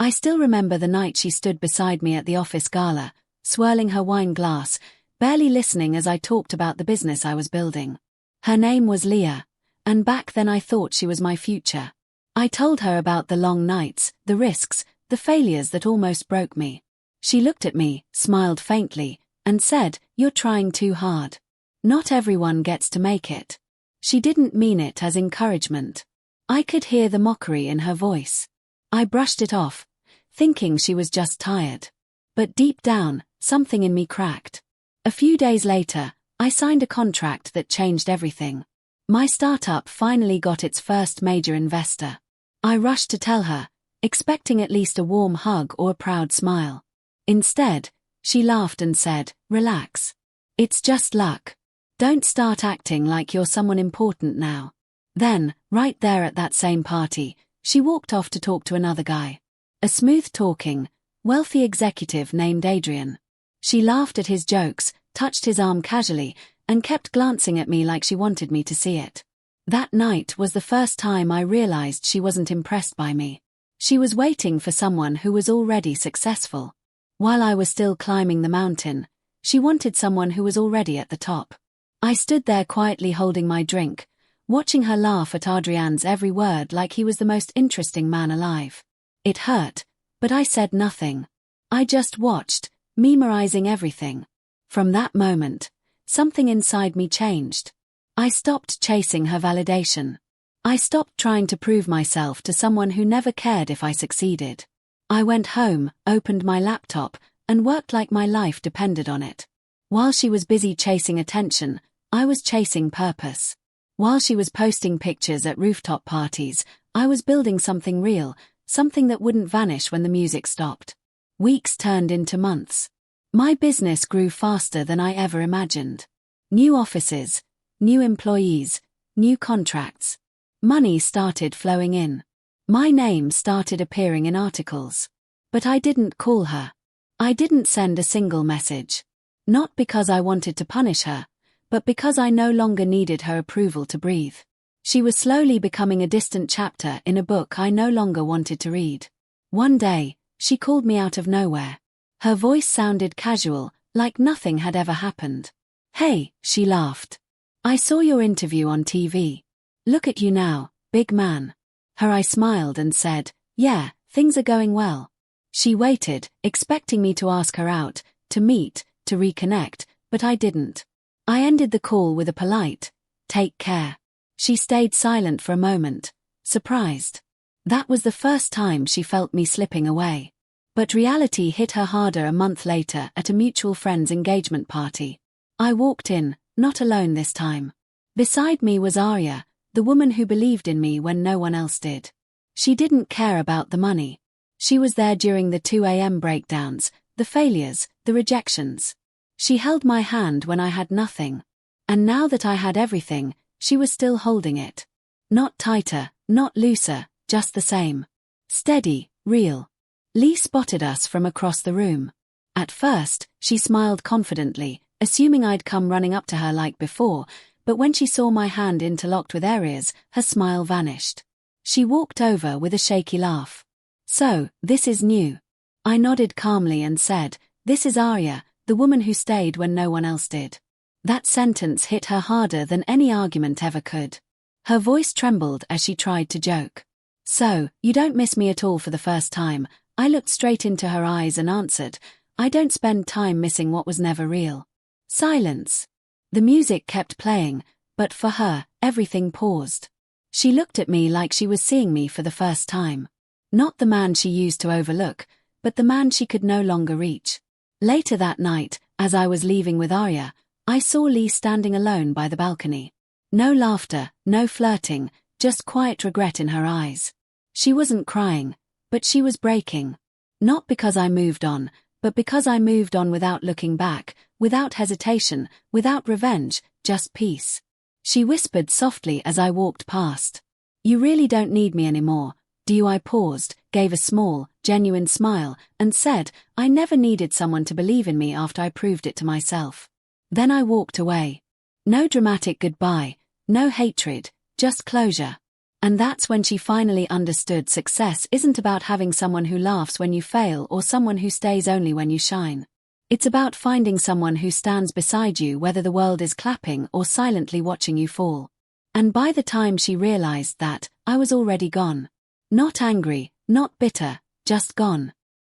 I still remember the night she stood beside me at the office gala, swirling her wine glass, barely listening as I talked about the business I was building. Her name was Leah, and back then I thought she was my future. I told her about the long nights, the risks, the failures that almost broke me. She looked at me, smiled faintly, and said, "You're trying too hard. Not everyone gets to make it." She didn't mean it as encouragement. I could hear the mockery in her voice. I brushed it off, thinking she was just tired. But deep down, something in me cracked. A few days later, I signed a contract that changed everything. My startup finally got its first major investor. I rushed to tell her, expecting at least a warm hug or a proud smile. Instead, she laughed and said, "Relax. It's just luck. Don't start acting like you're someone important now." Then, right there at that same party, she walked off to talk to another guy. A smooth-talking, wealthy executive named Adrian. She laughed at his jokes, touched his arm casually, and kept glancing at me like she wanted me to see it. That night was the first time I realized she wasn't impressed by me. She was waiting for someone who was already successful. While I was still climbing the mountain, she wanted someone who was already at the top. I stood there quietly holding my drink, watching her laugh at Adrian's every word like he was the most interesting man alive. It hurt, but I said nothing. I just watched, memorizing everything. From that moment, something inside me changed. I stopped chasing her validation. I stopped trying to prove myself to someone who never cared if I succeeded. I went home, opened my laptop, and worked like my life depended on it. While she was busy chasing attention, I was chasing purpose. While she was posting pictures at rooftop parties, I was building something real, something that wouldn't vanish when the music stopped. Weeks turned into months. My business grew faster than I ever imagined. New offices, new employees, new contracts. Money started flowing in. My name started appearing in articles. But I didn't call her. I didn't send a single message. Not because I wanted to punish her, but because I no longer needed her approval to breathe. She was slowly becoming a distant chapter in a book I no longer wanted to read. One day, she called me out of nowhere. Her voice sounded casual, like nothing had ever happened. "Hey," she laughed. "I saw your interview on TV. Look at you now, big man." Her eye smiled and said, "Yeah, things are going well." She waited, expecting me to ask her out, to meet, to reconnect, but I didn't. I ended the call with a polite, "Take care." She stayed silent for a moment, surprised. That was the first time she felt me slipping away. But reality hit her harder a month later at a mutual friend's engagement party. I walked in, not alone this time. Beside me was Arya, the woman who believed in me when no one else did. She didn't care about the money. She was there during the 2 a.m. breakdowns, the failures, the rejections. She held my hand when I had nothing. And now that I had everything, she was still holding it. Not tighter, not looser, just the same. Steady, real. Lee spotted us from across the room. At first, she smiled confidently, assuming I'd come running up to her like before, but when she saw my hand interlocked with Arya's, her smile vanished. She walked over with a shaky laugh. "So, this is new." I nodded calmly and said, "This is Arya, the woman who stayed when no one else did." That sentence hit her harder than any argument ever could. Her voice trembled as she tried to joke. "So, you don't miss me at all for the first time." I looked straight into her eyes and answered, "I don't spend time missing what was never real." Silence. The music kept playing, but for her, everything paused. She looked at me like she was seeing me for the first time. Not the man she used to overlook, but the man she could no longer reach. Later that night, as I was leaving with Arya, I saw Lee standing alone by the balcony. No laughter, no flirting, just quiet regret in her eyes. She wasn't crying, but she was breaking. Not because I moved on, but because I moved on without looking back, without hesitation, without revenge, just peace. She whispered softly as I walked past. "You really don't need me anymore, do you?" I paused, gave a small, genuine smile, and said, "I never needed someone to believe in me after I proved it to myself." Then I walked away. No dramatic goodbye, no hatred, just closure. And that's when she finally understood success isn't about having someone who laughs when you fail or someone who stays only when you shine. It's about finding someone who stands beside you whether the world is clapping or silently watching you fall. And by the time she realized that, I was already gone. Not angry, not bitter, just gone.